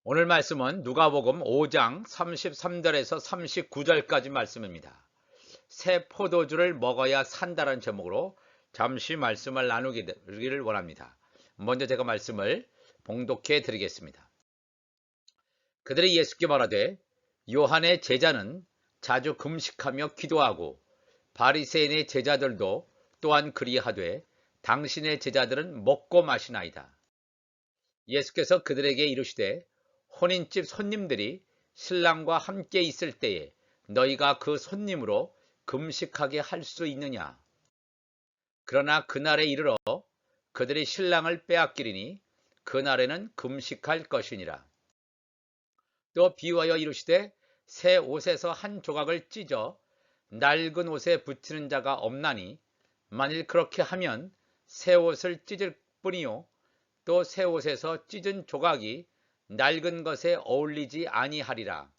오늘 말씀은 누가복음 5장 33절에서 39절까지 말씀입니다. 새 포도주를 먹어야 산다는 제목으로 잠시 말씀을 나누기를 원합니다. 먼저 제가 말씀을 봉독해 드리겠습니다. 그들이 예수께 말하되 요한의 제자는 자주 금식하며 기도하고 바리새인의 제자들도 또한 그리하되 당신의 제자들은 먹고 마시나이다. 예수께서 그들에게 이르시되 혼인집 손님들이 신랑과 함께 있을 때에 너희가 그 손님으로 금식하게 할 수 있느냐? 그러나 그날에 이르러 그들이 신랑을 빼앗기리니 그날에는 금식할 것이니라. 또 비유하여 이르시되 새 옷에서 한 조각을 찢어 낡은 옷에 붙이는 자가 없나니 만일 그렇게 하면 새 옷을 찢을 뿐이요 또 새 옷에서 찢은 조각이 낡은 것에 어울리지 아니하리라.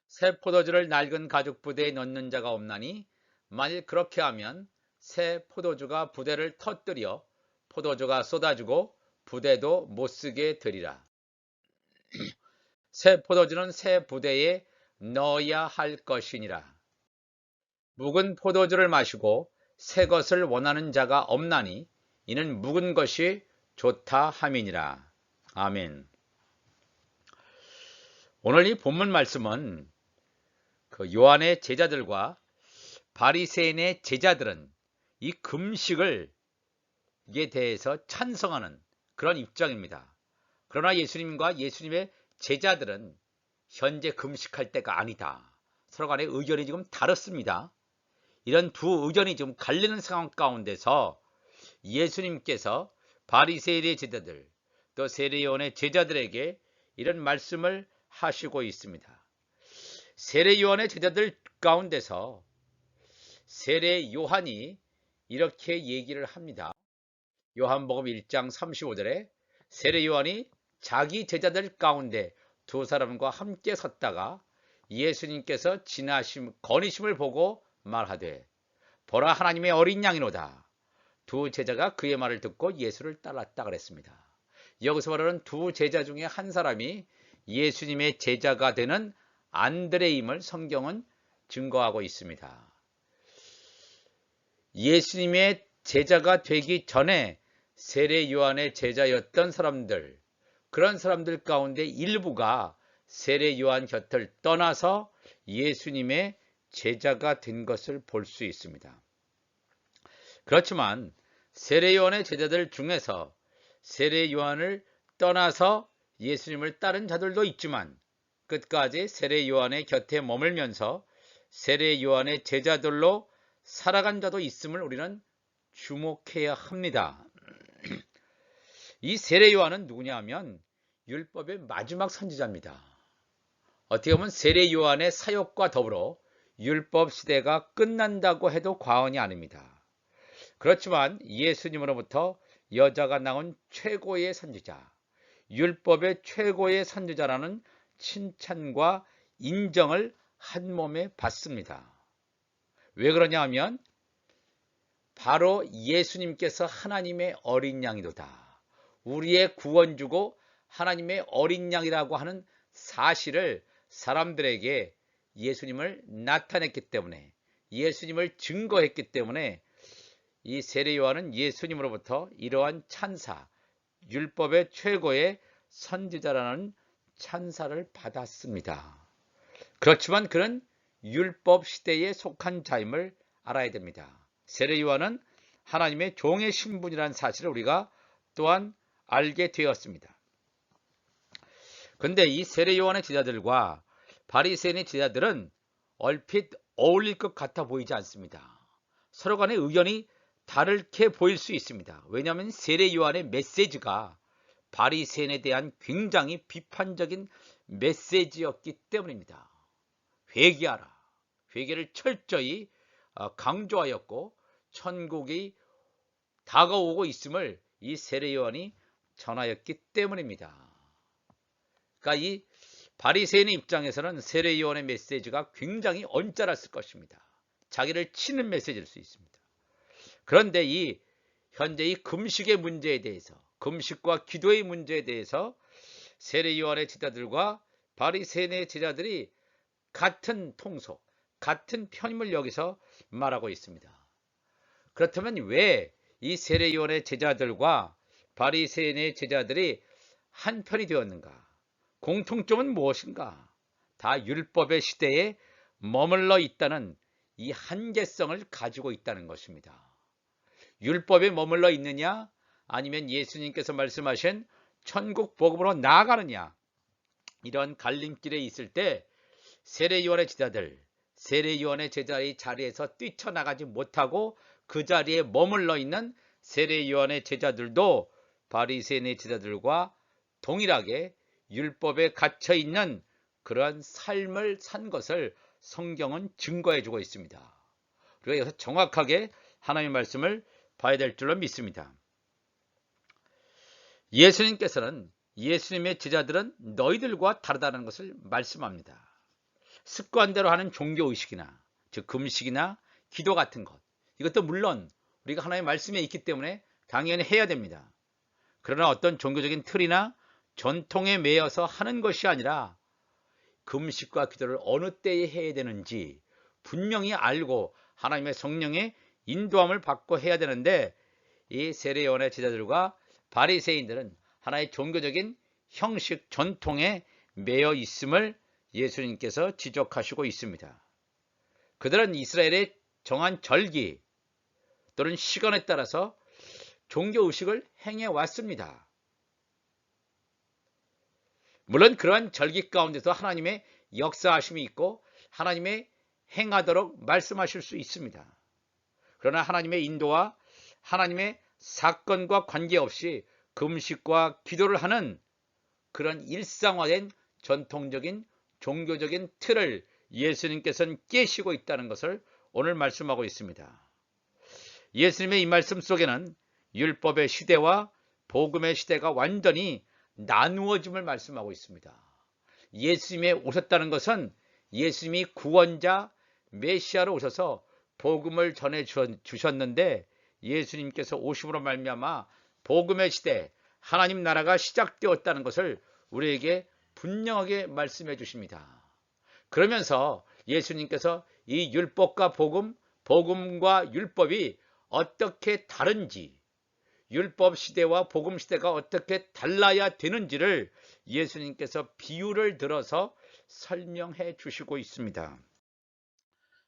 새 포도주를 낡은 가죽 부대에 넣는 자가 없나니 만일 그렇게 하면 새 포도주가 부대를 터뜨려 포도주가 쏟아지고 부대도 못쓰게 되리라. 새 포도주는 새 부대에 넣어야 할 것이니라. 묵은 포도주를 마시고 새 것을 원하는 자가 없나니 이는 묵은 것이 좋다 함이니라. 아멘. 오늘 이 본문 말씀은 그 요한의 제자들과 바리새인의 제자들은 이 금식을 이에 대해서 찬성하는 그런 입장입니다. 그러나 예수님과 예수님의 제자들은 현재 금식할 때가 아니다. 서로 간의 의견이 지금 다릅니다. 이런 두 의견이 좀 갈리는 상황 가운데서 예수님께서 바리새인의 제자들 또 세례요한의 제자들에게 이런 말씀을 하시고 있습니다. 세례요한의 제자들 가운데서 세례요한이 이렇게 얘기를 합니다. 요한복음 1장 35절에 세례요한이 자기 제자들 가운데 두 사람과 함께 섰다가 예수님께서 지나심 거니심을 보고 말하되 보라 하나님의 어린 양이로다. 두 제자가 그의 말을 듣고 예수를 따랐다 그랬습니다. 여기서 말하는 두 제자 중에 한 사람이 예수님의 제자가 되는 안드레임을 성경은 증거하고 있습니다. 예수님의 제자가 되기 전에 세례 요한의 제자였던 사람들, 그런 사람들 가운데 일부가 세례 요한 곁을 떠나서 예수님의 제자가 된 것을 볼 수 있습니다. 그렇지만 세례 요한의 제자들 중에서 세례 요한을 떠나서 예수님을 따른 자들도 있지만 끝까지 세례 요한의 곁에 머물면서 세례 요한의 제자들로 살아간 자도 있음을 우리는 주목해야 합니다. 이 세례 요한은 누구냐 하면 율법의 마지막 선지자입니다. 어떻게 보면 세례 요한의 사역과 더불어 율법 시대가 끝난다고 해도 과언이 아닙니다. 그렇지만 예수님으로부터 여자가 낳은 최고의 선지자, 율법의 최고의 선지자라는 칭찬과 인정을 한 몸에 받습니다. 왜 그러냐 하면 바로 예수님께서 하나님의 어린 양이로다. 우리의 구원주고 하나님의 어린 양이라고 하는 사실을 사람들에게 예수님을 나타냈기 때문에 예수님을 증거했기 때문에 이 세례 요한은 예수님으로부터 이러한 찬사, 율법의 최고의 선지자라는 찬사를 받았습니다. 그렇지만 그는 율법 시대에 속한 자임을 알아야 됩니다. 세례 요한은 하나님의 종의 신분이라는 사실을 우리가 또한 알게 되었습니다. 그런데 이 세례 요한의 제자들과 바리새인의 제자들은 얼핏 어울릴 것 같아 보이지 않습니다. 서로 간의 의견이 다르게 보일 수 있습니다. 왜냐하면 세례 요한의 메시지가 바리새인에 대한 굉장히 비판적인 메시지였기 때문입니다. 회개하라. 회개를 철저히 강조하였고 천국이 다가오고 있음을 이 세례 요한이 전하였기 때문입니다. 그러니까 이 바리새인의 입장에서는 세례 요한의 메시지가 굉장히 언짢았을 것입니다. 자기를 치는 메시지일 수 있습니다. 그런데 현재 이 금식의 문제에 대해서, 금식과 기도의 문제에 대해서 세례 요한의 제자들과 바리새인의 제자들이 같은 통속, 같은 편임을 여기서 말하고 있습니다. 그렇다면 왜 이 세례 요한의 제자들과 바리새인의 제자들이 한편이 되었는가? 공통점은 무엇인가? 다 율법의 시대에 머물러 있다는 이 한계성을 가지고 있다는 것입니다. 율법에 머물러 있느냐, 아니면 예수님께서 말씀하신 천국 복음으로 나아가느냐, 이런 갈림길에 있을 때 세례 요한의 제자들, 세례 요한의 제자의 자리에서 뛰쳐나가지 못하고 그 자리에 머물러 있는 세례 요한의 제자들도 바리새인의 제자들과 동일하게 율법에 갇혀 있는 그러한 삶을 산 것을 성경은 증거해 주고 있습니다. 우리가 여기서 정확하게 하나님의 말씀을 봐야 될 줄로 믿습니다. 예수님께서는 예수님의 제자들은 너희들과 다르다는 것을 말씀합니다. 습관대로 하는 종교의식이나 즉 금식이나 기도 같은 것, 이것도 물론 우리가 하나님의 말씀에 있기 때문에 당연히 해야 됩니다. 그러나 어떤 종교적인 틀이나 전통에 매여서 하는 것이 아니라 금식과 기도를 어느 때에 해야 되는지 분명히 알고 하나님의 성령의 인도함을 받고 해야 되는데, 이 세례 요한의 제자들과 바리새인들은 하나의 종교적인 형식 전통에 매여 있음을 예수님께서 지적하시고 있습니다. 그들은 이스라엘의 정한 절기 또는 시간에 따라서 종교의식을 행해 왔습니다. 물론 그러한 절기 가운데서 하나님의 역사하심이 있고 하나님의 행하도록 말씀하실 수 있습니다. 그러나 하나님의 인도와 하나님의 사건과 관계없이 금식과 기도를 하는 그런 일상화된 전통적인 종교적인 틀을 예수님께서는 깨시고 있다는 것을 오늘 말씀하고 있습니다. 예수님의 이 말씀 속에는 율법의 시대와 복음의 시대가 완전히 나누어짐을 말씀하고 있습니다. 예수님이 오셨다는 것은 예수님이 구원자 메시아로 오셔서 복음을 전해 주셨는데, 예수님께서 오심으로 말미암아 복음의 시대, 하나님 나라가 시작되었다는 것을 우리에게 분명하게 말씀해 주십니다. 그러면서 예수님께서 이 율법과 복음, 복음과 율법이 어떻게 다른지, 율법 시대와 복음 시대가 어떻게 달라야 되는지를 예수님께서 비유를 들어서 설명해 주시고 있습니다.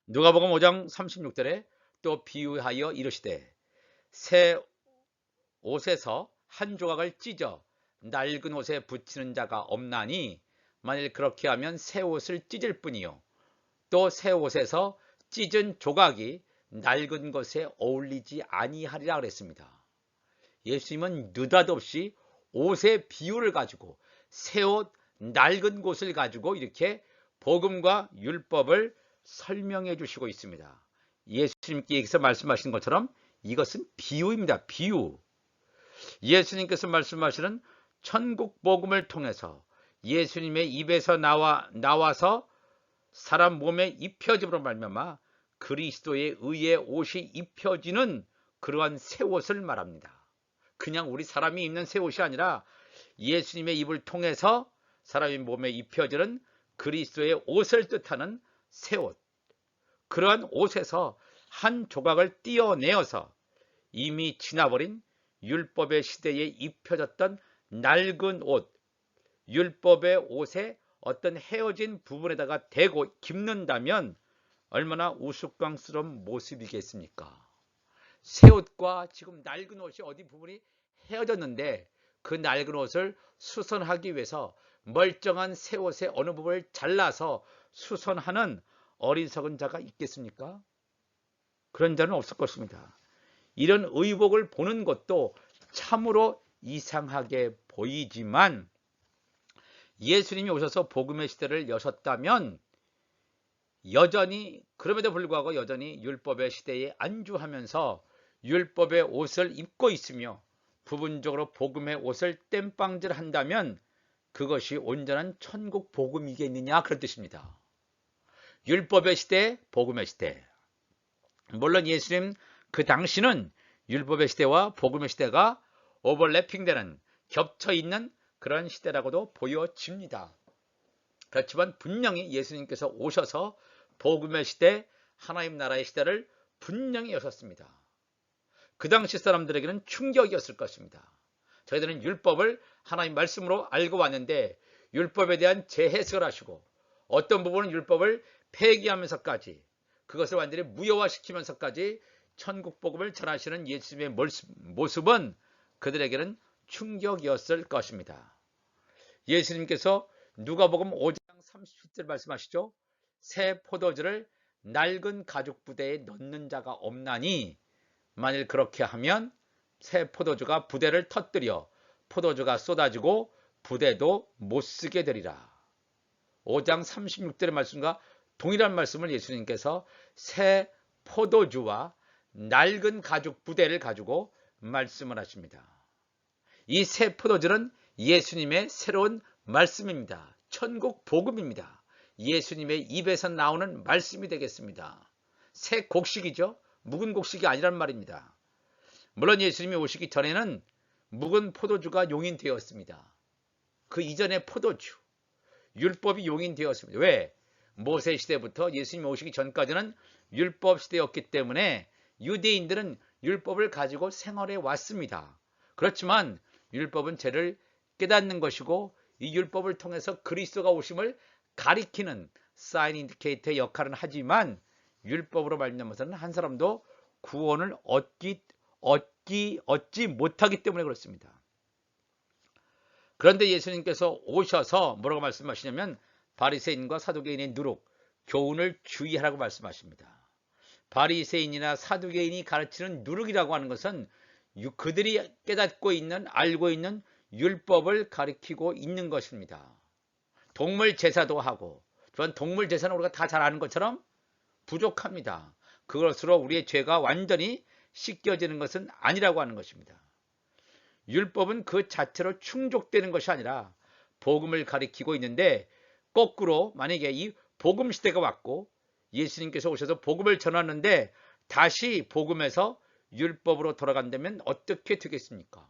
누가복음 5장 36절에 또 비유하여 이르시되 새 옷에서 한 조각을 찢어 낡은 옷에 붙이는 자가 없나니 만일 그렇게 하면 새 옷을 찢을 뿐이요 또 새 옷에서 찢은 조각이 낡은 것에 어울리지 아니하리라 그랬습니다. 예수님은 느닷없이 옷의 비유를 가지고 새 옷, 낡은 곳을 가지고 이렇게 복음과 율법을 설명해 주시고 있습니다. 예수님께 여기서 말씀하신 것처럼 이것은 비유입니다. 비유. 예수님께서 말씀하시는 천국 복음을 통해서 예수님의 입에서 나와서 사람 몸에 입혀짐으로 말미암아 그리스도의 의의 옷이 입혀지는 그러한 새 옷을 말합니다. 그냥 우리 사람이 입는 새 옷이 아니라 예수님의 입을 통해서 사람의 몸에 입혀지는 그리스도의 옷을 뜻하는 새 옷. 그러한 옷에서 한 조각을 떼어내어서 이미 지나버린 율법의 시대에 입혀졌던 낡은 옷, 율법의 옷에 어떤 헤어진 부분에다가 대고 깁는다면 얼마나 우스꽝스러운 모습이겠습니까? 새 옷과 지금 낡은 옷이 어디 부분이 헤어졌는데 그 낡은 옷을 수선하기 위해서 멀쩡한 새 옷의 어느 부분을 잘라서 수선하는 어리석은 자가 있겠습니까? 그런 자는 없을 것입니다. 이런 의복을 보는 것도 참으로 이상하게 보이지만 예수님이 오셔서 복음의 시대를 여셨다면 여전히 그럼에도 불구하고 여전히 율법의 시대에 안주하면서 율법의 옷을 입고 있으며 부분적으로 복음의 옷을 땜빵질 한다면 그것이 온전한 천국 복음이겠느냐 그런 뜻입니다. 율법의 시대, 복음의 시대. 물론 예수님 그 당시는 율법의 시대와 복음의 시대가 오버래핑되는 겹쳐있는 그런 시대라고도 보여집니다. 그렇지만 분명히 예수님께서 오셔서 복음의 시대, 하나님 나라의 시대를 분명히 여셨습니다. 그 당시 사람들에게는 충격이었을 것입니다. 저희들은 율법을 하나님 말씀으로 알고 왔는데 율법에 대한 재해석을 하시고 어떤 부분은 율법을 폐기하면서까지 그것을 완전히 무효화시키면서까지 천국 복음을 전하시는 예수님의 모습은 그들에게는 충격이었을 것입니다. 예수님께서 누가복음 5장 37절 말씀하시죠. 새 포도주를 낡은 가죽 부대에 넣는 자가 없나니 만일 그렇게 하면 새 포도주가 부대를 터뜨려 포도주가 쏟아지고 부대도 못 쓰게 되리라. 5장 36절의 말씀과 동일한 말씀을 예수님께서 새 포도주와 낡은 가죽 부대를 가지고 말씀을 하십니다. 이 새 포도주는 예수님의 새로운 말씀입니다. 천국 복음입니다. 예수님의 입에서 나오는 말씀이 되겠습니다. 새 곡식이죠. 묵은 곡식이 아니란 말입니다. 물론 예수님이 오시기 전에는 묵은 포도주가 용인되었습니다. 그 이전의 포도주, 율법이 용인되었습니다. 왜? 모세 시대부터 예수님이 오시기 전까지는 율법 시대였기 때문에 유대인들은 율법을 가지고 생활해 왔습니다. 그렇지만 율법은 죄를 깨닫는 것이고 이 율법을 통해서 그리스도가 오심을 가리키는 사인 인디케이터의 역할은 하지만 율법으로 말미암아서는 한 사람도 구원을 얻지 못하기 때문에 그렇습니다. 그런데 예수님께서 오셔서 뭐라고 말씀하시냐면 바리새인과 사두개인의 누룩, 교훈을 주의하라고 말씀하십니다. 바리새인이나 사두개인이 가르치는 누룩이라고 하는 것은 그들이 깨닫고 있는, 알고 있는 율법을 가리키고 있는 것입니다. 동물 제사도 하고, 또한 동물 제사는 우리가 다 잘 아는 것처럼 부족합니다. 그것으로 우리의 죄가 완전히 씻겨지는 것은 아니라고 하는 것입니다. 율법은 그 자체로 충족되는 것이 아니라 복음을 가리키고 있는데 거꾸로 만약에 이 복음 시대가 왔고 예수님께서 오셔서 복음을 전하는데 다시 복음에서 율법으로 돌아간다면 어떻게 되겠습니까?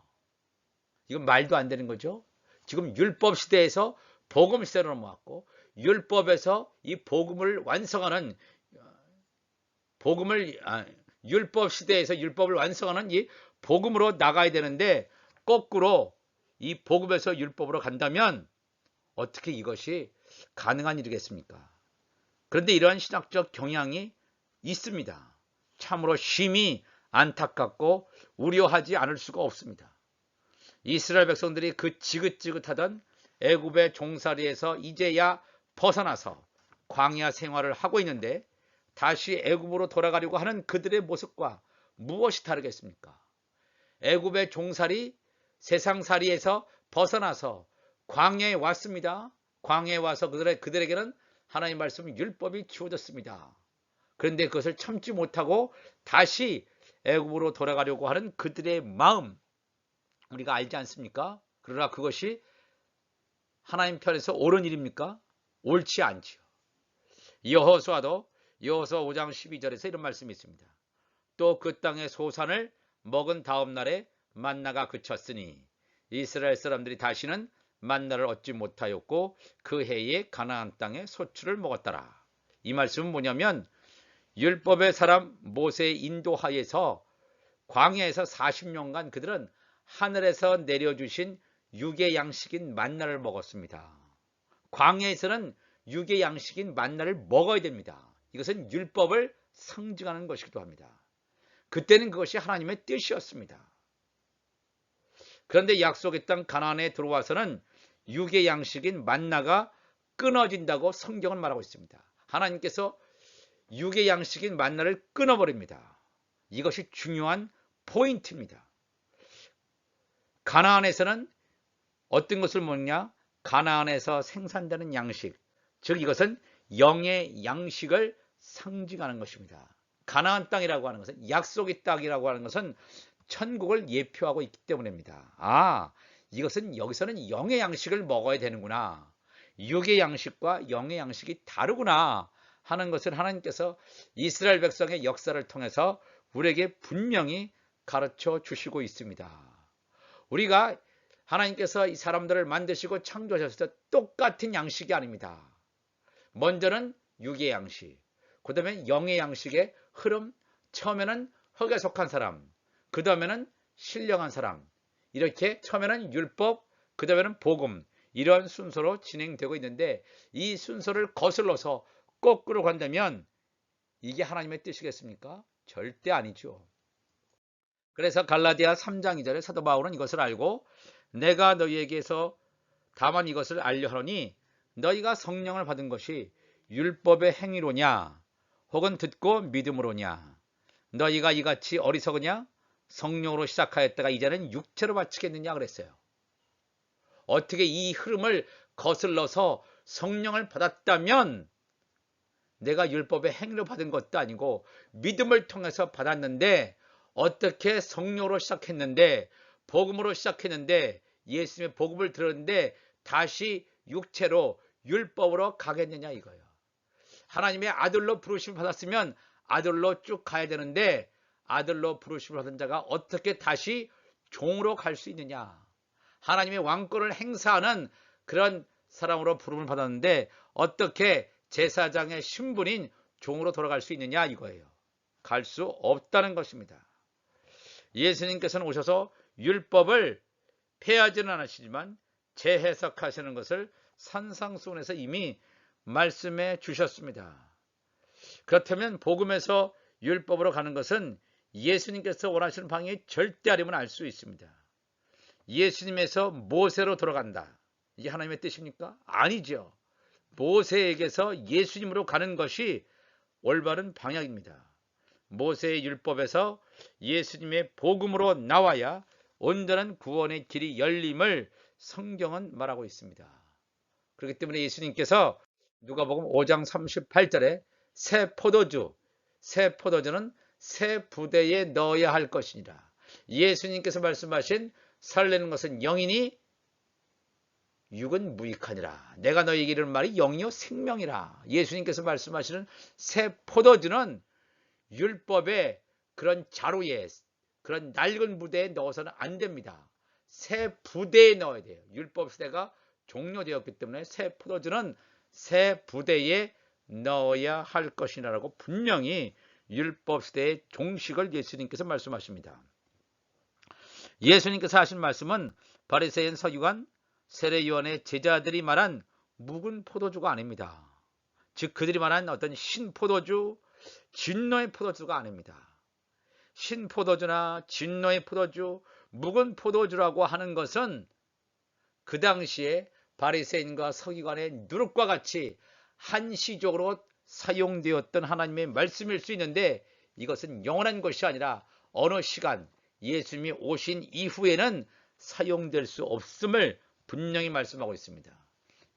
이건 말도 안 되는 거죠. 지금 율법 시대에서 복음 시대로 넘어왔고 율법에서 이 복음을 완성하는 율법 시대에서 율법을 완성하는 이 복음으로 나가야 되는데 거꾸로 이 복음에서 율법으로 간다면 어떻게 이것이 가능한 일이겠습니까? 그런데 이러한 신학적 경향이 있습니다. 참으로 심히 안타깝고 우려하지 않을 수가 없습니다. 이스라엘 백성들이 그 지긋지긋하던 애굽의 종살이에서 이제야 벗어나서 광야 생활을 하고 있는데 다시 애굽으로 돌아가려고 하는 그들의 모습과 무엇이 다르겠습니까? 애굽의 종살이 세상살이에서 벗어나서 광야에 왔습니다. 광야에 와서 그들에게는 하나님 말씀 율법이 주어졌습니다. 그런데 그것을 참지 못하고 다시 애굽으로 돌아가려고 하는 그들의 마음 우리가 알지 않습니까? 그러나 그것이 하나님 편에서 옳은 일입니까? 옳지 않지요. 여호수아도 여호수아 5장 12절에서 이런 말씀이 있습니다. 또 그 땅의 소산을 먹은 다음 날에 만나가 그쳤으니 이스라엘 사람들이 다시는 만나를 얻지 못하였고 그 해에 가나안 땅의 소출을 먹었더라. 이 말씀은 뭐냐면 율법의 사람 모세의 인도하에서 광야에서 40년간 그들은 하늘에서 내려주신 육의 양식인 만나를 먹었습니다. 광야에서는 육의 양식인 만나를 먹어야 됩니다. 이것은 율법을 상징하는 것이기도 합니다. 그때는 그것이 하나님의 뜻이었습니다. 그런데 약속의 땅 가나안에 들어와서는 육의 양식인 만나가 끊어진다고 성경은 말하고 있습니다. 하나님께서 육의 양식인 만나를 끊어버립니다. 이것이 중요한 포인트입니다. 가나안에서는 어떤 것을 먹냐? 가나안에서 생산되는 양식, 즉 이것은 영의 양식을 상징하는 것입니다. 가나안 땅이라고 하는 것은 약속의 땅이라고 하는 것은 천국을 예표하고 있기 때문입니다. 이것은 여기서는 영의 양식을 먹어야 되는구나. 육의 양식과 영의 양식이 다르구나 하는 것을 하나님께서 이스라엘 백성의 역사를 통해서 우리에게 분명히 가르쳐 주시고 있습니다. 우리가 하나님께서 이 사람들을 만드시고 창조하셨을 때 똑같은 양식이 아닙니다. 먼저는 육의 양식, 그 다음에 영의 양식의 흐름, 처음에는 흙에 속한 사람, 그 다음에는 신령한 사람, 이렇게 처음에는 율법, 그 다음에는 복음, 이런 순서로 진행되고 있는데 이 순서를 거슬러서 거꾸로 간다면 이게 하나님의 뜻이겠습니까? 절대 아니죠. 그래서 갈라디아 3장 2절에 사도 바울은 이것을 알고 내가 너희에게서 다만 이것을 알려 하노니 너희가 성령을 받은 것이 율법의 행위로냐 혹은 듣고 믿음으로냐 너희가 이같이 어리석으냐 성령으로 시작하였다가 이제는 육체로 바치겠느냐 그랬어요. 어떻게 이 흐름을 거슬러서 성령을 받았다면 내가 율법의 행위로 받은 것도 아니고 믿음을 통해서 받았는데 어떻게 성령으로 시작했는데 복음으로 시작했는데 예수님의 복음을 들었는데 다시 육체로 율법으로 가겠느냐 이거예요. 하나님의 아들로 부르심을 받았으면 아들로 쭉 가야 되는데 아들로 부르심을 받은 자가 어떻게 다시 종으로 갈 수 있느냐. 하나님의 왕권을 행사하는 그런 사람으로 부름을 받았는데 어떻게 제사장의 신분인 종으로 돌아갈 수 있느냐 이거예요. 갈 수 없다는 것입니다. 예수님께서는 오셔서 율법을 폐하지는 않으시지만 재해석하시는 것을 산상수훈에서 이미 말씀해 주셨습니다. 그렇다면 복음에서 율법으로 가는 것은 예수님께서 원하시는 방향이 절대 아님을 알 수 있습니다. 예수님에서 모세로 돌아간다. 이게 하나님의 뜻입니까? 아니죠. 모세에게서 예수님으로 가는 것이 올바른 방향입니다. 모세의 율법에서 예수님의 복음으로 나와야 온전한 구원의 길이 열림을 성경은 말하고 있습니다. 그렇기 때문에 예수님께서 누가복음 5장 38절에 새 포도주는 새 부대에 넣어야 할 것이니라. 예수님께서 말씀하신 설레는 것은 영이니 육은 무익하니라. 내가 너희에게 이르는 말이 영이요 생명이라. 예수님께서 말씀하시는 새 포도주는 율법의 그런 자루에 그런 낡은 부대에 넣어서는 안 됩니다. 새 부대에 넣어야 돼요. 율법 시대가 종료되었기 때문에 새 포도주는 새 부대에 넣어야 할 것이라고 분명히 율법 시대의 종식을 예수님께서 말씀하십니다. 예수님께서 하신 말씀은 바리새인 서기관 세례요한의 제자들이 말한 묵은 포도주가 아닙니다. 즉 그들이 말한 어떤 신포도주, 진노의 포도주가 아닙니다. 신포도주나 진노의 포도주, 묵은 포도주라고 하는 것은 그 당시에 바리새인과 서기관의 누룩과 같이 한시적으로 사용되었던 하나님의 말씀일 수 있는데 이것은 영원한 것이 아니라 어느 시간 예수님이 오신 이후에는 사용될 수 없음을 분명히 말씀하고 있습니다.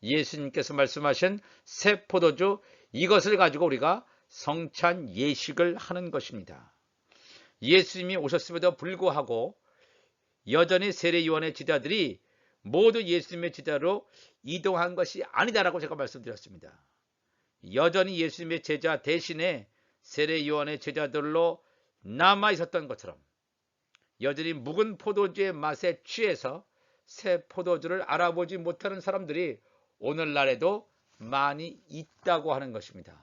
예수님께서 말씀하신 새 포도주 이것을 가지고 우리가 성찬 예식을 하는 것입니다. 예수님이 오셨음에도 불구하고 여전히 세례요한의 제자들이 모두 예수님의 제자로 이동한 것이 아니다라고 제가 말씀드렸습니다. 여전히 예수님의 제자 대신에 세례요한의 제자들로 남아 있었던 것처럼 여전히 묵은 포도주의 맛에 취해서 새 포도주를 알아보지 못하는 사람들이 오늘날에도 많이 있다고 하는 것입니다.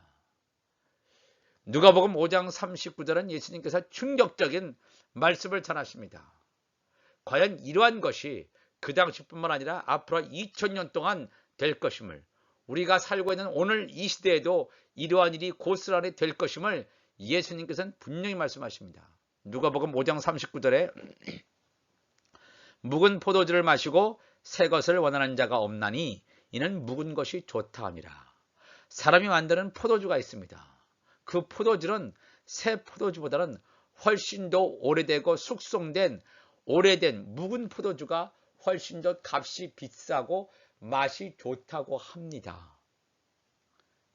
누가복음 5장 39절은 예수님께서 충격적인 말씀을 전하십니다. 과연 이러한 것이 그 당시뿐만 아니라 앞으로 2000년 동안 될 것임을 우리가 살고 있는 오늘 이 시대에도 이러한 일이 고스란히 될 것임을 예수님께서는 분명히 말씀하십니다. 누가복음 5장 39절에 묵은 포도주를 마시고 새 것을 원하는 자가 없나니 이는 묵은 것이 좋다 함이라. 사람이 만드는 포도주가 있습니다. 그 포도주는 새 포도주보다는 훨씬 더 오래되고 숙성된 오래된 묵은 포도주가 훨씬 더 값이 비싸고 맛이 좋다고 합니다.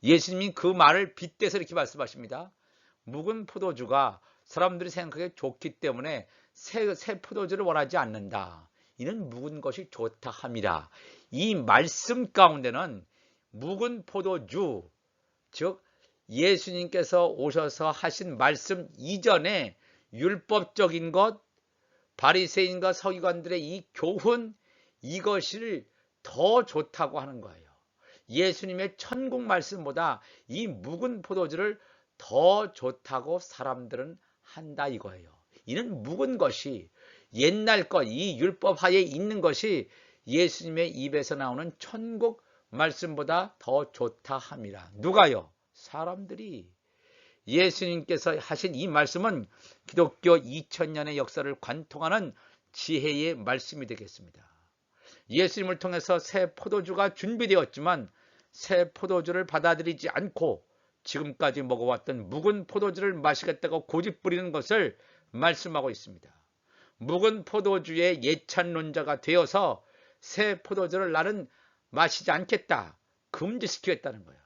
예수님이 그 말을 빗대서 이렇게 말씀하십니다. 묵은 포도주가 사람들이 생각하기에 좋기 때문에 새 포도주를 원하지 않는다. 이는 묵은 것이 좋다 함이라. 이 말씀 가운데는 묵은 포도주, 즉 예수님께서 오셔서 하신 말씀 이전에 율법적인 것, 바리새인과 서기관들의 이 교훈, 이것을 더 좋다고 하는 거예요. 예수님의 천국 말씀보다 이 묵은 포도주를 더 좋다고 사람들은 한다 이거예요. 이는 묵은 것이 옛날 것, 이 율법 하에 있는 것이 예수님의 입에서 나오는 천국 말씀보다 더 좋다 함이라. 누가요? 사람들이. 예수님께서 하신 이 말씀은 기독교 2000년의 역사를 관통하는 지혜의 말씀이 되겠습니다. 예수님을 통해서 새 포도주가 준비되었지만 새 포도주를 받아들이지 않고 지금까지 먹어왔던 묵은 포도주를 마시겠다고 고집부리는 것을 말씀하고 있습니다. 묵은 포도주의 예찬론자가 되어서 새 포도주를 나는 마시지 않겠다, 금지시키겠다는 거예요.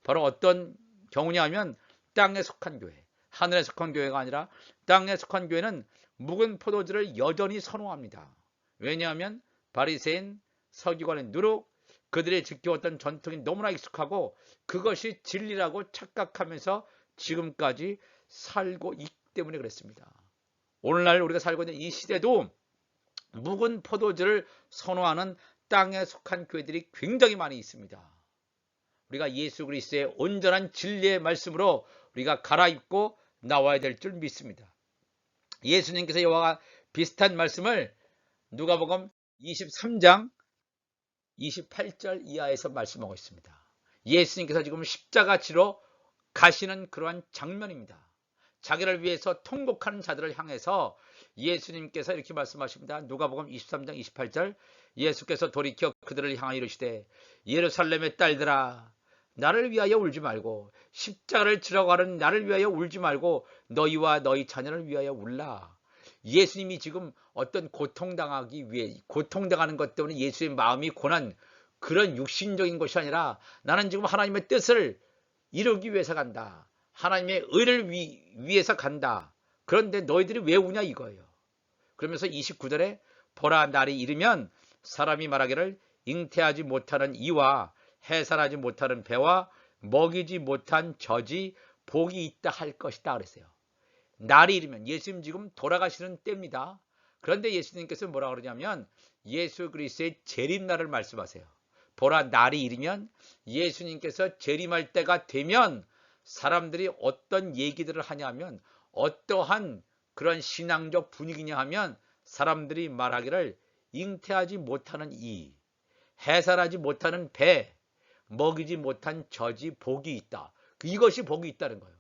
바로 어떤 경우냐 하면 땅에 속한 교회, 하늘에 속한 교회가 아니라 땅에 속한 교회는 묵은 포도주를 여전히 선호합니다. 왜냐하면 바리새인, 서기관의 누룩, 그들의 지켜왔던 전통이 너무나 익숙하고 그것이 진리라고 착각하면서 지금까지 살고 있기 때문에 그랬습니다. 오늘날 우리가 살고 있는 이 시대도 묵은 포도주를 선호하는 땅에 속한 교회들이 굉장히 많이 있습니다. 우리가 예수 그리스도의 온전한 진리의 말씀으로 우리가 갈아입고 나와야 될 줄 믿습니다. 예수님께서 이와 비슷한 말씀을 누가복음 23장 28절 이하에서 말씀하고 있습니다. 예수님께서 지금 십자가 지러 가시는 그러한 장면입니다. 자기를 위해서 통곡하는 자들을 향해서 예수님께서 이렇게 말씀하십니다. 누가복음 23장 28절 예수께서 돌이켜 그들을 향하여 이르시되 예루살렘의 딸들아 나를 위하여 울지 말고 십자가를 지러 가는 나를 위하여 울지 말고 너희와 너희 자녀를 위하여 울라. 예수님이 지금 어떤 고통당하기 위해 고통당하는 것 때문에 예수의 마음이 고난 그런 육신적인 것이 아니라 나는 지금 하나님의 뜻을 이루기 위해서 간다. 하나님의 의를 위해서 간다. 그런데 너희들이 왜 우냐 이거예요. 그러면서 29절에 보라 날이 이르면 사람이 말하기를 잉태하지 못하는 이와 해산하지 못하는 배와 먹이지 못한 젖이 복이 있다 할 것이다 그랬어요. 날이 이르면 예수님 지금 돌아가시는 때입니다. 그런데 예수님께서 뭐라 그러냐면 예수 그리스도의 재림날을 말씀하세요. 보라 날이 이르면 예수님께서 재림할 때가 되면 사람들이 어떤 얘기들을 하냐면 어떠한 그런 신앙적 분위기냐 하면 사람들이 말하기를 잉태하지 못하는 이, 해산하지 못하는 배, 먹이지 못한 젖이 복이 있다. 이것이 복이 있다는 거예요.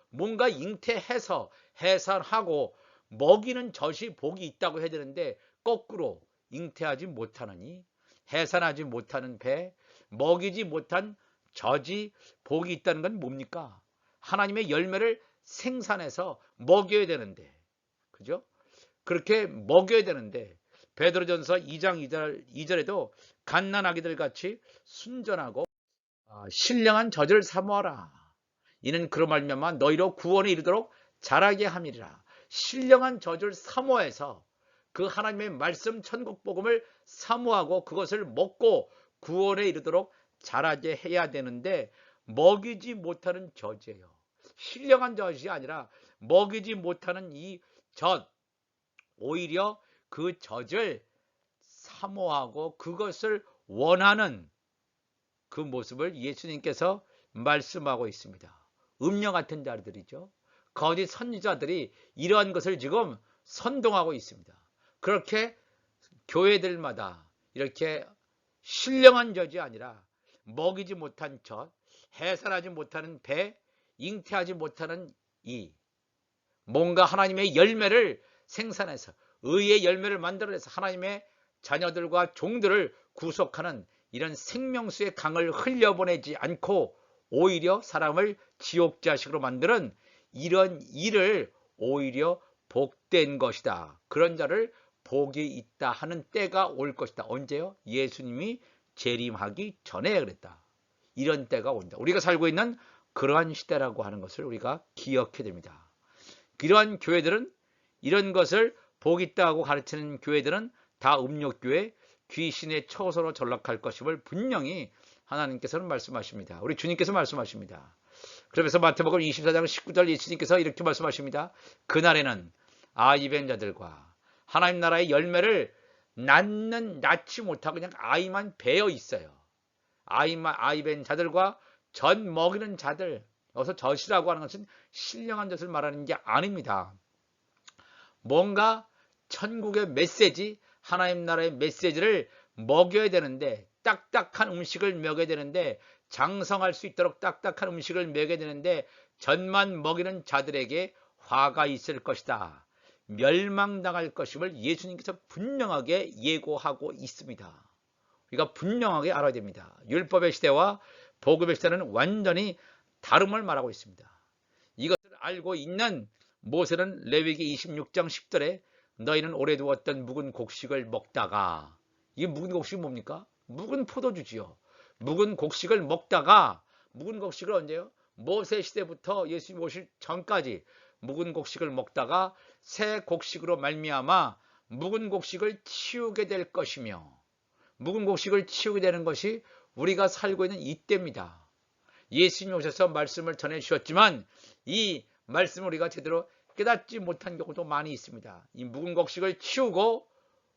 뭔가 잉태해서 해산하고 먹이는 젖이 복이 있다고 해야 되는데 거꾸로 잉태하지 못하느니 해산하지 못하는 배, 먹이지 못한 젖이 복이 있다는 건 뭡니까? 하나님의 열매를 생산해서 먹여야 되는데, 그죠? 그렇게 먹여야 되는데 베드로전서 2장 2절에도 갓난아기들 같이 순전하고 신령한 젖을 사모하라. 이는 그로 말미암아 너희로 구원에 이르도록 자라게 함이리라. 신령한 젖을 사모해서 그 하나님의 말씀 천국 복음을 사모하고 그것을 먹고 구원에 이르도록 자라게 해야 되는데 먹이지 못하는 젖이에요. 신령한 젖이 아니라 먹이지 못하는 이 젖, 오히려 그 젖을 사모하고 그것을 원하는 그 모습을 예수님께서 말씀하고 있습니다. 음녀 같은 자들이죠. 거짓 선지자들이 이러한 것을 지금 선동하고 있습니다. 그렇게 교회들마다 이렇게 신령한 젖이 아니라 먹이지 못한 젖, 해산하지 못하는 배, 잉태하지 못하는 이, 뭔가 하나님의 열매를 생산해서 의의 열매를 만들어내서 하나님의 자녀들과 종들을 구속하는 이런 생명수의 강을 흘려보내지 않고 오히려 사람을 지옥자식으로 만드는 이런 일을 오히려 복된 것이다. 그런 자를 복이 있다 하는 때가 올 것이다. 언제요? 예수님이 재림하기 전에 그랬다. 이런 때가 온다. 우리가 살고 있는 그러한 시대라고 하는 것을 우리가 기억해야 됩니다. 이러한 교회들은 이런 것을 복 있다고 가르치는 교회들은 다 음욕교회, 귀신의 처소로 전락할 것임을 분명히 하나님께서는 말씀하십니다. 우리 주님께서 말씀하십니다. 그러면서 마태복음 24장 19절 예수님께서 이렇게 말씀하십니다. 그날에는 아이벤 자들과 하나님 나라의 열매를 낳지 못하고 그냥 아이만 배어 있어요. 아이 벤 자들과 젖 먹이는 자들. 여기서 젖이라고 하는 것은 신령한 젖을 말하는 게 아닙니다. 뭔가 천국의 메시지, 하나님 나라의 메시지를 먹여야 되는데, 딱딱한 음식을 먹여야 되는데, 장성할 수 있도록 딱딱한 음식을 먹여야 되는데, 젖만 먹이는 자들에게 화가 있을 것이다. 멸망당할 것임을 예수님께서 분명하게 예고하고 있습니다. 우리가 분명하게 알아야 됩니다. 율법의 시대와 복음의 시대는 완전히 다름을 말하고 있습니다. 이것을 알고 있는 모세는 레위기 26장 10절에 너희는 오래 두었던 묵은 곡식을 먹다가, 이게 묵은 곡식이 뭡니까? 묵은 포도주지요. 묵은 곡식을 먹다가, 묵은 곡식을 언제요? 모세 시대부터 예수님 오실 전까지 묵은 곡식을 먹다가 새 곡식으로 말미암아 묵은 곡식을 치우게 될 것이며, 묵은 곡식을 치우게 되는 것이 우리가 살고 있는 이때입니다. 예수님이 오셔서 말씀을 전해주셨지만 이 말씀을 우리가 제대로 깨닫지 못한 경우도 많이 있습니다. 이 묵은 곡식을 치우고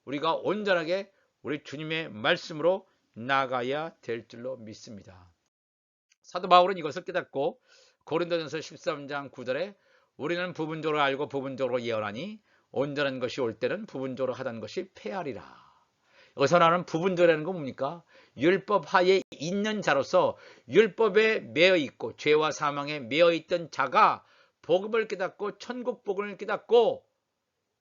우리가 온전하게 우리 주님의 말씀으로 나가야 될 줄로 믿습니다. 사도 바울은 이것을 깨닫고 고린도전서 13장 9절에 우리는 부분적으로 알고 부분적으로 예언하니 온전한 것이 올 때는 부분적으로 하던 것이 패하리라. 여기서 나는 부분적이라는 건 뭡니까? 율법 하에 있는 자로서 율법에 매여 있고 죄와 사망에 매여 있던 자가 복음을 깨닫고 천국 복음을 깨닫고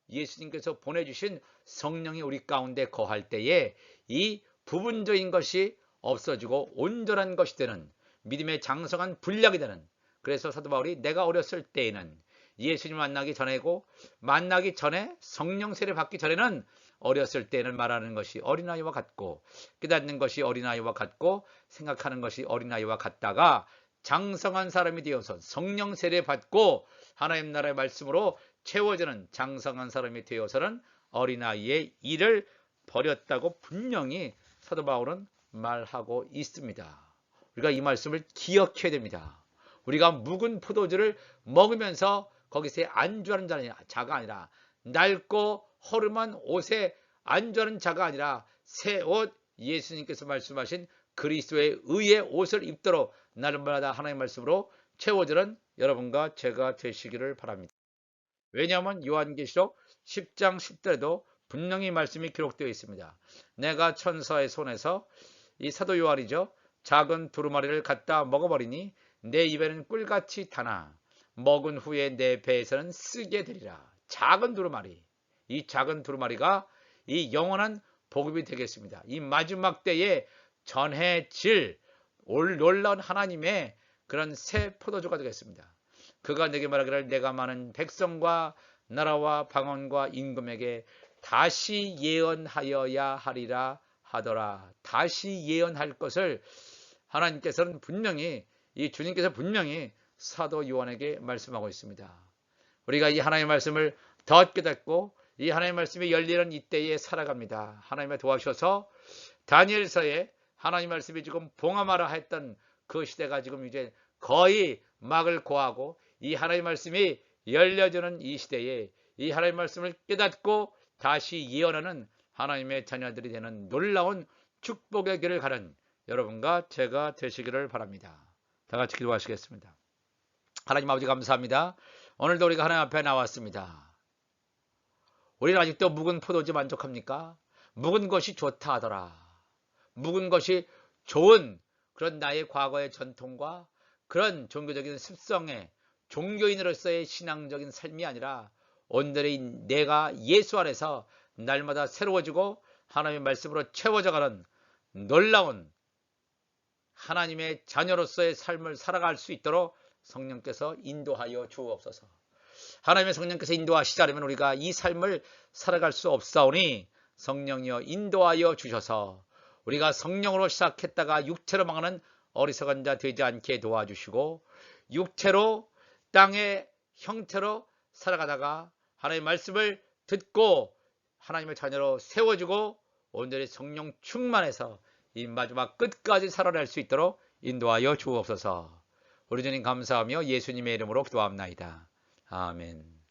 예수님께서 보내주신 성령이 우리 가운데 거할 때에 이 부분적인 것이 없어지고 온전한 것이 되는, 믿음의 장성한 분량이 되는, 그래서 사도 바울이 내가 어렸을 때에는 예수님 만나기 전에 성령 세례 받기 전에는 어렸을 때는 말하는 것이 어린아이와 같고 깨닫는 것이 어린아이와 같고 생각하는 것이 어린아이와 같다가 장성한 사람이 되어서 성령 세례 받고 하나님 나라의 말씀으로 채워지는 장성한 사람이 되어서는 어린아이의 일을 버렸다고 분명히 사도 바울은 말하고 있습니다. 우리가 이 말씀을 기억해야 됩니다. 우리가 묵은 포도주를 먹으면서 거기서 안주하는 자가 아니라 낡고 허름한 옷에 안주하는 자가 아니라 새 옷, 예수님께서 말씀하신 그리스도의 의의 옷을 입도록 날마다 하나님의 말씀으로 채워지는 여러분과 제가 되시기를 바랍니다. 왜냐하면 요한계시록 10장 10절에도 분명히 말씀이 기록되어 있습니다. 내가 천사의 손에서, 이 사도 요한이죠, 작은 두루마리를 갖다 먹어버리니 내 입에는 꿀같이 타나 먹은 후에 내 배에서는 쓰게 되리라. 작은 두루마리, 이 작은 두루마리가 이 영원한 복음이 되겠습니다. 이 마지막 때에 전해질 놀라운 하나님의 그런 새 포도주가 되겠습니다. 그가 내게 말하기를 내가 많은 백성과 나라와 방언과 임금에게 다시 예언하여야 하리라 하더라. 다시 예언할 것을 하나님께서는 분명히, 이 주님께서 분명히 사도 요한에게 말씀하고 있습니다. 우리가 이 하나님의 말씀을 더 깨닫고 이 하나님의 말씀이 열리는 이때에 살아갑니다. 하나님의 도와주셔서 다니엘서에 하나님의 말씀이 지금 봉함하라 했던 그 시대가 지금 이제 거의 막을 고하고 이 하나님의 말씀이 열려지는 이 시대에 이 하나님의 말씀을 깨닫고 다시 예언하는 하나님의 자녀들이 되는 놀라운 축복의 길을 가는 여러분과 제가 되시기를 바랍니다. 다 같이 기도하시겠습니다. 하나님 아버지 감사합니다. 오늘도 우리가 하나님 앞에 나왔습니다. 우리는 아직도 묵은 포도주 만족합니까? 묵은 것이 좋다 하더라. 묵은 것이 좋은 그런 나의 과거의 전통과 그런 종교적인 습성의 종교인으로서의 신앙적인 삶이 아니라 오늘의 내가 예수 안에서 날마다 새로워지고 하나님의 말씀으로 채워져가는 놀라운 하나님의 자녀로서의 삶을 살아갈 수 있도록 성령께서 인도하여 주옵소서. 하나님의 성령께서 인도하시지 않으면 우리가 이 삶을 살아갈 수 없사오니 성령이여 인도하여 주셔서 우리가 성령으로 시작했다가 육체로 망하는 어리석은 자 되지 않게 도와주시고 육체로 땅의 형태로 살아가다가 하나님의 말씀을 듣고 하나님의 자녀로 세워주고 오늘의 성령 충만해서 이 마지막 끝까지 살아낼 수 있도록 인도하여 주옵소서. 우리 주님 감사하며 예수님의 이름으로 기도합나이다. 아멘.